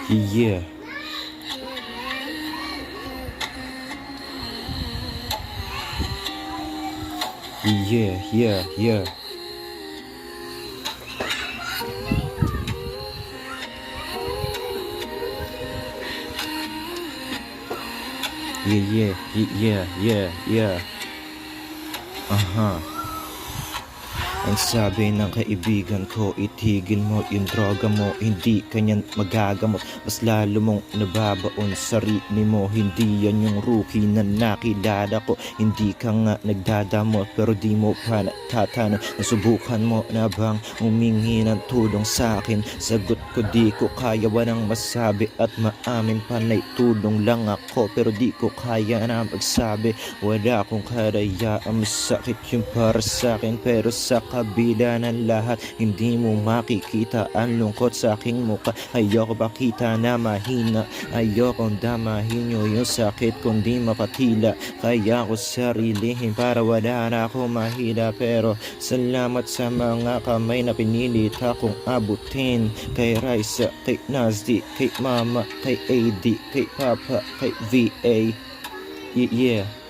Yeah, yeah. Yeah. Uh-huh. Ang sabi ng kaibigan ko, itigil mo yung droga mo, hindi kanyan magagamot. Mas lalo mong nababaon sarili mo, hindi yan yung rookie na nakilala ko. Hindi ka nga nagdadamot pero di mo pa natatanong. Nasubukan mo na bang humingi ng tulong sa akin? Sagot ko di ko kaya, walang masabi at maamin pa na tulong lang ako pero di ko kaya na magsabi. Wala akong karayaan, masakit yung para sa akin pero sa kabila ng lahat hindi mo makikita ang lungkot sa aking mukha. Ayoko pakita na mahina, ayokong damahin nyo yung sakit kundi mapatila. Kaya ko sarilihin para wala na ako mahila. Pero salamat sa mga kamay na pinilit akong abutin. Kay Raisa, kay Nazdi, kay Mama, kay AD, kay Papa, kay VA. Yeah.